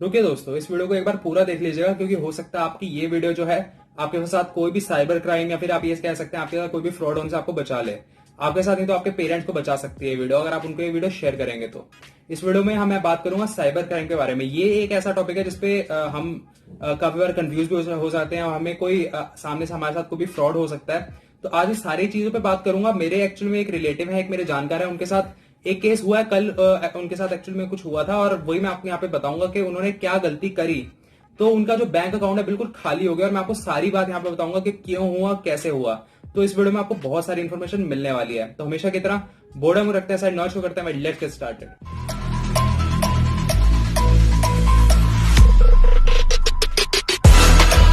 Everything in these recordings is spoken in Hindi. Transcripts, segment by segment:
रुकिए दोस्तों, इस वीडियो को एक बार पूरा देख लीजिएगा, क्योंकि हो सकता है आपकी ये वीडियो जो है आपके साथ कोई भी साइबर क्राइम या फिर आप ये कह सकते हैं आपके साथ कोई भी फ्रॉड होने से आपको बचा ले। आपके साथ नहीं तो आपके पेरेंट्स को बचा सकती है ये वीडियो, अगर आप उनको ये वीडियो शेयर करेंगे तो। इस वीडियो में मैं बात करूंगा साइबर क्राइम के बारे में। ये एक ऐसा टॉपिक है जिसपे हम काफी बार कंफ्यूज भी हो जाते हैं और हमें कोई सामने से हमारे साथ कोई भी फ्रॉड हो सकता है। तो आज इस सारी चीजों पे बात करूंगा। मेरे एक्चुअली में एक रिलेटिव है, एक मेरे जानकार है, उनके साथ एक केस हुआ है कल। उनके साथ एक्चुअली में कुछ हुआ था और वही मैं आपको यहाँ पे बताऊंगा कि उन्होंने क्या गलती करी। तो उनका जो बैंक अकाउंट है बिल्कुल खाली हो गया और मैं आपको सारी बात यहाँ पे बताऊंगा कि क्यों हुआ, कैसे हुआ। तो इस वीडियो में आपको बहुत सारी इन्फॉर्मेशन मिलने वाली है। तो हमेशा की तरह बोर्ड में रखते हैं साइड, नॉट शो करते हैं। Let's get started.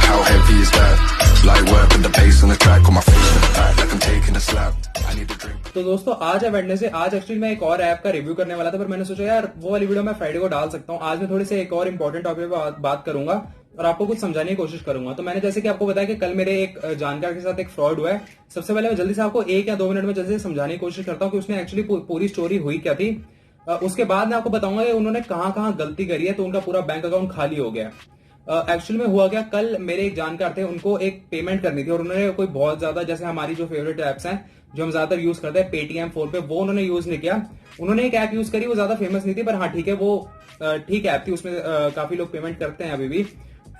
How heavy is that? Light work with the bass on the track, on my face to the back, like I'm taking a slap. I need a drink. तो दोस्तों आज है वेडनेसडे। आज एक्चुअली मैं एक और ऐप का रिव्यू करने वाला था, पर मैंने सोचा यार वो वाली वीडियो मैं फ्राइडे को डाल सकता हूँ। आज मैं थोड़ी से एक और इंपॉर्टेंट टॉपिक पे बात करूंगा और आपको कुछ समझाने की कोशिश करूंगा। तो मैंने जैसे कि आपको बताया कि कल मेरे एक जानकार के साथ एक फ्रॉड हुआ है। सबसे पहले मैं जल्दी से आपको 1 या 2 मिनट में जल्दी से समझाने की कोशिश करता हूँ कि उसने एक्चुअली पूरी स्टोरी हुई क्या थी। उसके बाद मैं आपको बताऊंगा कि उन्होंने कहाँ गलती करी है, तो उनका पूरा बैंक अकाउंट खाली हो गया। एक्चुअली में हुआ क्या, कल मेरे एक जानकार थे, उनको एक पेमेंट करनी थी और उन्होंने कोई बहुत ज्यादा, जैसे हमारी जो फेवरेट एप्स हैं जो हम ज्यादातर यूज करते हैं, पेटीएम, फोन पे, वो उन्होंने यूज नहीं किया। उन्होंने एक ऐप यूज करी, वो ज्यादा फेमस नहीं थी, पर हाँ ठीक है, वो ठीक ऐप थी। उसमें काफी लोग पेमेंट करते हैं अभी भी।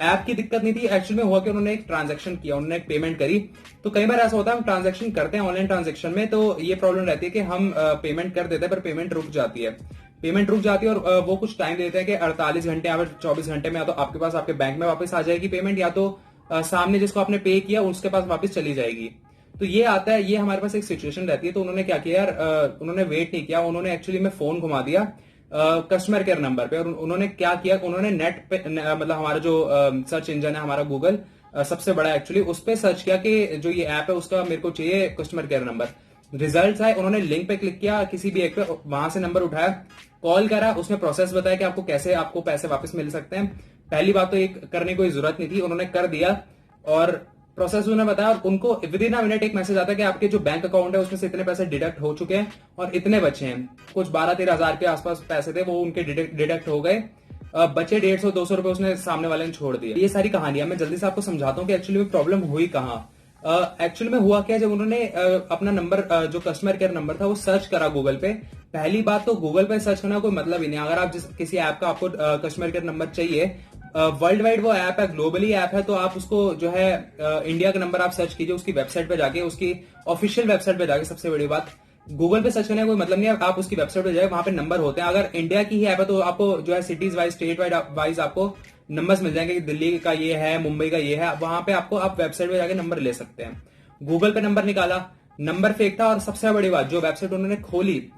ऐप की दिक्कत नहीं थी। एक्चुअली में हुआ कि उन्होंने एक ट्रांजैक्शन किया, उन्होंने एक पेमेंट करी। तो कई बार ऐसा होता है हम ट्रांजैक्शन करते हैं ऑनलाइन ट्रांजैक्शन में, तो ये प्रॉब्लम रहती है कि हम पेमेंट कर देते हैं पर पेमेंट रुक जाती है। और वो कुछ टाइम देते हैं कि 48 घंटे या फिर 24 घंटे में या तो आपके पास आपके बैंक में वापस आ जाएगी पेमेंट, या तो सामने जिसको आपने पे किया उसके पास वापस चली जाएगी। तो ये आता है, ये हमारे पास एक सिचुएशन रहती है। तो उन्होंने क्या किया यार, उन्होंने वेट नहीं किया, उन्होंने एक्चुअली में फोन घुमा दिया कस्टमर केयर नंबर पे। और उन्होंने क्या किया, उन्होंने नेट पे मतलब हमारा जो सर्च इंजन है हमारा गूगल सबसे बड़ा एक्चुअली, उस पर सर्च किया कि जो ये ऐप है उसका मेरे को चाहिए कस्टमर केयर नंबर। रिजल्ट आए, उन्होंने लिंक पे क्लिक किया किसी भी एक पे, वहां से नंबर उठाया, कॉल करा, उसमें प्रोसेस बताया कि आपको कैसे आपको पैसे वापस मिल सकते हैं। पहली बात तो एक करने की कोई जरूरत नहीं थी, उन्होंने कर दिया और प्रोसेस उन्होंने बताया और उनको विद इन अ मिनट एक मैसेज आता है कि आपके जो बैंक अकाउंट है उसमें से इतने पैसे डिडक्ट हो चुके हैं और इतने बचे हैं। कुछ 12-13 हजार के आसपास पैसे थे, वो उनके डिडक्ट हो गए। बचे 150-200 रुपए उसने सामने वाले ने छोड़ दिए। ये सारी कहानियां मैं जल्दी से आपको समझाता हूँ कि एक्चुअली में प्रॉब्लम हुई कहाँ। एक्चुअली में हुआ क्या, जब उन्होंने अपना नंबर जो कस्टमर केयर नंबर था वो सर्च करा गूगल पे। पहली बात तो गूगल पे सर्च करना कोई मतलब ही नहीं। अगर आप किसी ऐप का आपको कस्टमर केयर नंबर चाहिए, वर्ल्ड वाइड वो ऐप है, ग्लोबली ऐप है, तो आप उसको जो है इंडिया का नंबर आप सर्च कीजिए उसकी वेबसाइट पे जाके, उसकी ऑफिशियल वेबसाइट पे जाके। सबसे बड़ी बात, गूगल पे सर्च करने का कोई मतलब नहीं है, आप उसकी वेबसाइट पे जाए, वहां पे नंबर होते हैं। अगर इंडिया की ही ऐप है तो आपको जो है सिटीज वाइज, स्टेट वाइज आपको नंबर्स मिल जाएंगे कि दिल्ली का ये है, मुंबई का ये है। वहां पे आपको आप वेबसाइट पे जाके नंबर ले सकते हैं। गूगल पे नंबर निकाला, नंबर फेक था। और सबसे बड़ी बात, जो वेबसाइट उन्होंने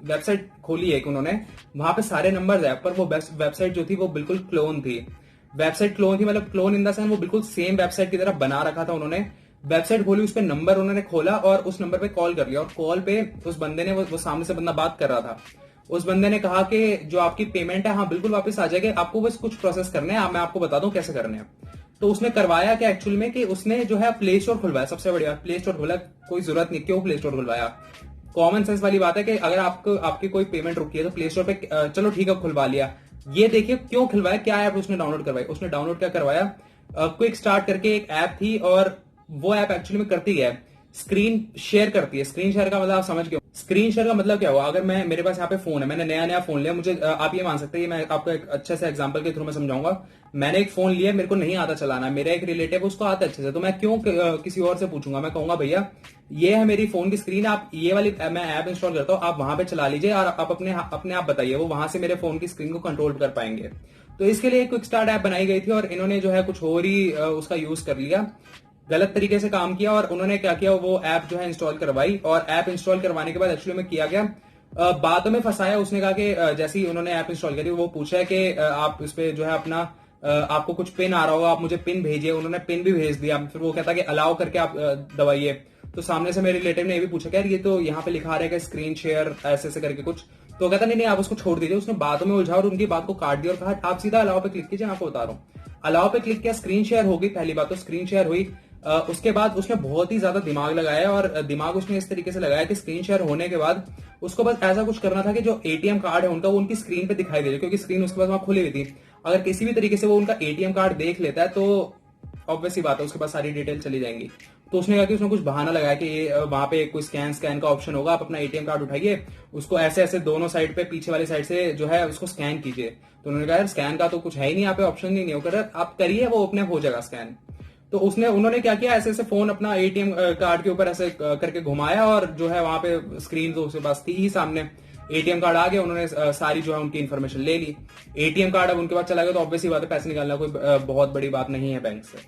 वेबसाइट खोली है कि उन्होंने, वहां पे सारे नंबर है, पर वो वेबसाइट जो थी वो बिल्कुल क्लोन थी। मतलब क्लोन इन द सेंस वो बिल्कुल सेम वेबसाइट की तरह बना रखा था। उन्होंने वेबसाइट खोली, उस पर नंबर उन्होंने खोला और उस नंबर पे कॉल कर लिया। और कॉल पे उस बंदे ने, वो सामने से बंदा बात कर रहा था, उस बंदे ने कहा कि जो आपकी पेमेंट है हाँ बिल्कुल वापस आ जाएगी, आपको बस कुछ प्रोसेस करने हैं, मैं आपको बता दूं कैसे करने हैं। तो उसने करवाया क्या एक्चुअल में कि उसने जो है प्ले स्टोर खुलवाया। सबसे बढ़िया, प्ले स्टोर खुला, कोई जरूरत नहीं। क्यों प्ले स्टोर खुलवाया? कॉमन सेंस वाली बात है कि अगर आपकी कोई पेमेंट रुकी है तो प्ले स्टोर पे चलो ठीक है खुलवा लिया। ये देखिए क्यों खुलवाया, क्या ऐप उसने डाउनलोड करवाई। उसने डाउनलोड क्या करवाया, क्विक स्टार्ट करके एक ऐप थी, और वो ऐप एक्चुअली में करती है स्क्रीन शेयर करती है। स्क्रीन शेयर का मतलब आप समझ गए। स्क्रीन शेयर का मतलब क्या हुआ, अगर मेरे पास यहाँ पे फोन है, मैंने नया फोन लिया, मुझे आप ये मान सकते हैं, मैं आपको एक अच्छे से एग्जांपल के थ्रू में समझाऊंगा। मैंने एक फोन लिया, मेरे को नहीं आता चलाना, मेरा एक रिलेटिव उसको आता अच्छे से, तो मैं क्यों किसी और से पूछूंगा? मैं कहूंगा भैया ये है मेरी फोन की स्क्रीन, आप ये वाली मैं ऐप इंस्टॉल करता हूँ, आप वहां पे चला लीजिए और आप अपने आप बताइए, वो वहां से मेरे फोन की स्क्रीन को कंट्रोल कर पाएंगे। तो इसके लिए क्विक स्टार्ट ऐप बनाई गई थी और इन्होंने जो है कुछ और ही उसका यूज कर लिया, गलत तरीके से काम किया। और उन्होंने क्या किया, वो ऐप जो है इंस्टॉल करवाई, और ऐप इंस्टॉल करवाने के बाद एक्चुअली में किया गया, बातों में फंसाया। उसने कहा कि जैसे ही उन्होंने ऐप इंस्टॉल करी, वो पूछा है कि आप इस पे जो है अपना आपको कुछ पिन आ रहा होगा, आप मुझे पिन भेजिए। उन्होंने पिन भी भेज दिया। फिर वो कहता कि अलाउ करके आप दबाइए। तो सामने से मेरे रिलेटिव ने ये भी पूछा कि यार ये तो यहाँ पे लिखा रहा है कि स्क्रीन शेयर ऐसे करके कुछ। तो कहता नहीं आप उसको छोड़ दीजिए। उसने बातों में उलझा और उनकी बात को काट दिया और कहा आप सीधा अलाउ पे क्लिक कीजिए, मैं आपको बता रहा हूँ। अलाउ पे क्लिक किया, स्क्रीन शेयर हो गई। पहली बात तो स्क्रीन शेयर हुई। उसके बाद उसने बहुत ही ज्यादा दिमाग लगाया, और दिमाग उसने इस तरीके से लगाया कि स्क्रीन शेयर होने के बाद उसको बस ऐसा कुछ करना था कि जो एटीएम कार्ड है उनका, वो उनकी स्क्रीन पे दिखाई दे रही, क्योंकि स्क्रीन उसके पास वहां खुली हुई थी। अगर किसी भी तरीके से वो उनका एटीएम कार्ड देख लेता है तो ऑब्वियसली बात है उसके पास सारी डिटेल चली जाएंगी। तो उसने कहा कि उसने कुछ बहाना लगाया कि ये वहां पे कोई स्कैन का ऑप्शन होगा, आप अपना एटीएम कार्ड उठाइए, उसको ऐसे ऐसे दोनों साइड पे पीछे वाली साइड से जो है उसको स्कैन कीजिए। तो उन्होंने कहा यार स्कैन का तो कुछ है ही नहीं, यहाँ पे ऑप्शन ही नहीं होगा, आप करिए वो अपने हो जाएगा स्कैन। तो उन्होंने क्या किया, ऐसे ऐसे फोन अपना एटीएम कार्ड के ऊपर ऐसे करके घुमाया और जो है वहां पे स्क्रीन तो उसके पास थी ही सामने, एटीएम कार्ड आ गया, उन्होंने सारी जो है उनकी इन्फॉर्मेशन ले ली। एटीएम कार्ड अब उनके पास चला गया तो ऑब्वियसली बात है पैसे निकालना कोई बहुत बड़ी बात नहीं है बैंक से।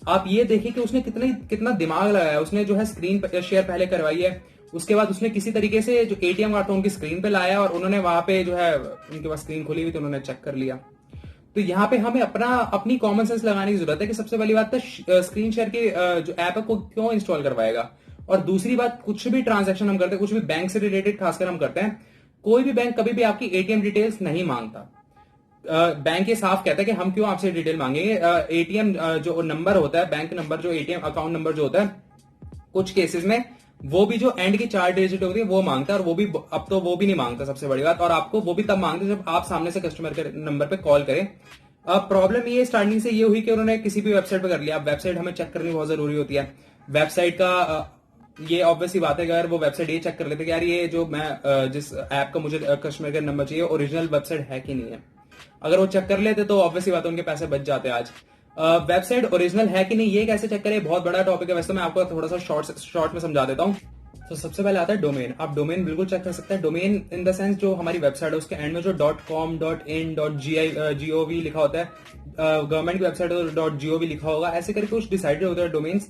आप ये देखिए कि उसने कितना दिमाग लगाया। उसने जो है स्क्रीन शेयर पहले करवाई है, उसके बाद उसने किसी तरीके से जो एटीएम कार्ड था उनकी स्क्रीन पे लाया और उन्होंने वहां पे जो है उनके पास स्क्रीन खुली हुई तो उन्होंने चेक कर लिया। तो यहाँ पे हमें अपनी कॉमन सेंस लगाने की जरूरत है कि सबसे पहली बात तो स्क्रीन शेयर की जो ऐप है को क्यों इंस्टॉल करवाएगा। और दूसरी बात, कुछ भी ट्रांजैक्शन हम करते हैं, कुछ भी बैंक से रिलेटेड खासकर हम करते हैं, कोई भी बैंक कभी भी आपकी एटीएम डिटेल्स नहीं मांगता। बैंक ये साफ कहता है कि हम क्यों आपसे डिटेल मांगेंगे। एटीएम जो नंबर होता है, बैंक नंबर, जो एटीएम अकाउंट नंबर जो होता है, कुछ केसेस में वो भी जो एंड की 4 डिजिट होती है वो मांगता है, और वो भी अब तो वो भी नहीं मांगता सबसे बड़ी बात, और आपको वो भी तब मांगते जब आप सामने से कस्टमर के नंबर पे कॉल करें। अब प्रॉब्लम ये स्टार्टिंग से ये हुई कि उन्होंने किसी भी वेबसाइट पे कर लिया। अब वेबसाइट हमें चेक करनी बहुत जरूरी होती है। वेबसाइट का ये ऑब्वियसली बात है कि अगर वो वेबसाइट ये चेक कर लेते कि यार ये जो मैं जिस ऐप का मुझे कस्टमर केयर नंबर चाहिए ओरिजिनल वेबसाइट है कि नहीं है, अगर वो चेक कर लेते तो ऑब्वियसली बात है उनके पैसे बच जाते आज। वेबसाइट ओरिजिनल है कि नहीं ये कैसे चेक करें, बहुत बड़ा टॉपिक है। वैसे मैं आपको थोड़ा सा शॉर्ट में समझा देता हूँ। तो सबसे पहले आता है डोमेन। आप डोमेन बिल्कुल चेक कर सकते हैं। डोमेन इन द सेंस जो हमारी वेबसाइट है उसके एंड में जो .com .in .gov लिखा होता है, गवर्नमेंट की वेबसाइट है .gov लिखा होगा, ऐसे करके कुछ डिसाइडेड होता है डोमेन्स।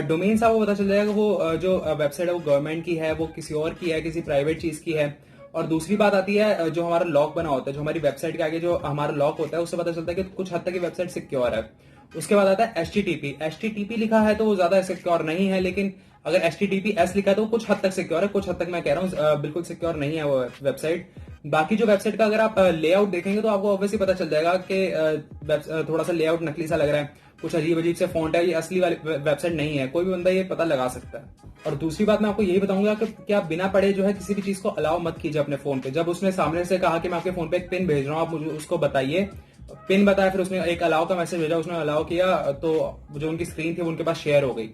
डोमेन्स आपको पता चल जाएगा वो जो वेबसाइट है वो गवर्नमेंट की है, वो किसी और की है, किसी प्राइवेट चीज की है। और दूसरी बात आती है जो हमारा लॉक बना होता है, जो हमारी वेबसाइट के आगे जो हमारा लॉक होता है, उससे पता चलता है कि कुछ हद तक की वेबसाइट सिक्योर है। उसके बाद आता है HTTP लिखा है तो वो ज्यादा सिक्योर नहीं है, लेकिन अगर HTTPS लिखा है तो कुछ हद तक सिक्योर है, कुछ हद तक मैं कह रहा हूँ बिल्कुल सिक्योर नहीं है वो वेबसाइट। बाकी जो वेबसाइट का अगर आप लेआउट देखेंगे तो आपको ऑब्वियसली पता चल जाएगा कि थोड़ा सा लेआउट नकली सा लग रहा है, कुछ अजीब अजीब से फॉन्ट है, ये असली वाली वेबसाइट नहीं है, कोई भी बंदा ये पता लगा सकता है। और दूसरी बात मैं आपको यही बताऊंगा कि आप बिना पढ़े जो है किसी भी चीज को अलाउ मत कीजिए अपने फोन पे। जब उसने सामने से कहा कि मैं आपके फोन पे एक पिन भेज रहा हूँ, आप मुझे उसको बताइए, पिन बताया, फिर उसने एक अलाउ का मैसेज भेजा, उसने अलाउ किया तो जो उनकी स्क्रीन थी वो उनके पास शेयर हो गई।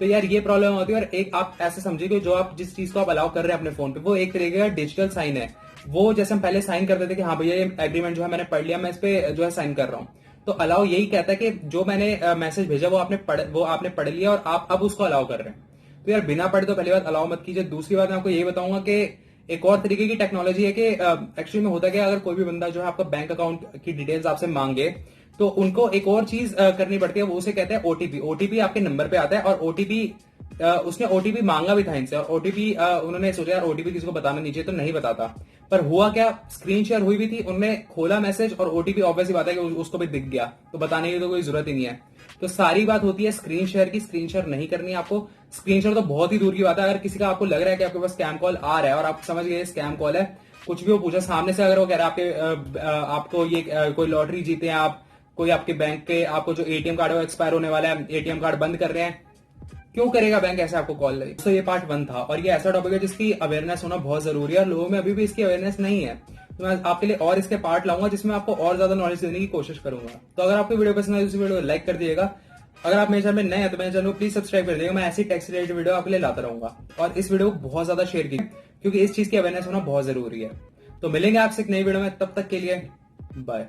तो यार ये प्रॉब्लम होती है। और एक आप ऐसे समझिए कि जो आप जिस चीज को आप अलाउ कर रहे हैं अपने फोन पे वो एक तरीके का डिजिटल साइन है। वो जैसे हम पहले साइन करते थे कि हाँ भैया ये एग्रीमेंट जो है मैंने पढ़ लिया, मैं इस पे जो है साइन कर रहा हूँ, तो अलाउ यही कहता है कि जो मैंने मैसेज भेजा वो आपने पढ़ लिया और आप अब उसको अलाउ कर रहे हैं। तो यार बिना पढ़े तो पहली बात अलाउ मत कीजिए। दूसरी बात मैं आपको यही बताऊंगा कि एक और तरीके की टेक्नोलॉजी है कि एक्चुअली में होता क्या, अगर कोई भी बंदा जो है आपका बैंक अकाउंट की डिटेल्स आपसे मांगे तो उनको एक और चीज करनी पड़ती है, वो उसे कहते हैं ओटीपी आपके नंबर पे आता है। और उसने ओटीपी मांगा भी था इनसे, और ओटीपी उन्होंने सोचा यार ओटीपी किसी को बताना नहीं चाहिए तो नहीं बताता, पर हुआ क्या, स्क्रीन शेयर हुई भी थी, उन्होंने खोला मैसेज और ओटीपी ऑब्वियसली बात है कि उसको भी दिख गया, तो बताने की तो कोई जरूरत ही नहीं है। तो सारी बात होती है स्क्रीन शेयर की। स्क्रीन शेयर नहीं करनी है आपको। स्क्रीन शेयर तो बहुत ही दूर की बात है। अगर किसी का आपको लग रहा है कि आपके पास स्कैम कॉल आ रहा है और आप समझ गए स्कैम कॉल है, कुछ भी वो पूछा सामने से, अगर वो कह रहा है आपको ये कोई लॉटरी जीते हैं आप, कोई आपके बैंक के आपको जो एटीएम कार्ड है वो एक्सपायर होने वाला है, एटीएम कार्ड बंद कर रहे हैं, क्यों करेगा बैंक ऐसे आपको कॉल? तो ये पार्ट 1 था, और ये ऐसा टॉपिक है जिसकी अवेयरनेस होना बहुत जरूरी है और लोगों में अभी भी इसकी अवेयरनेस नहीं है। तो मैं आपके लिए और इसके पार्ट लाऊंगा जिसमें आपको और ज्यादा नॉलेज देने की कोशिश करूंगा। तो अगर आपको वीडियो पसंद आए तो वीडियो को लाइक कर दिएगा। अगर आप मेरे चैनल में नए हैं तो मेरे चैनल को प्लीज सब्सक्राइब कर दिएगा। मैं ऐसी टेक्स रिलेटेड वीडियो आपके लिए लाता रहूंगा, और इस वीडियो को बहुत ज्यादा शेयर कीजिए क्योंकि इस चीज की अवेयरनेस होना बहुत जरूरी है। तो मिलेंगे आपसे एक नई वीडियो में, तब तक के लिए बाय।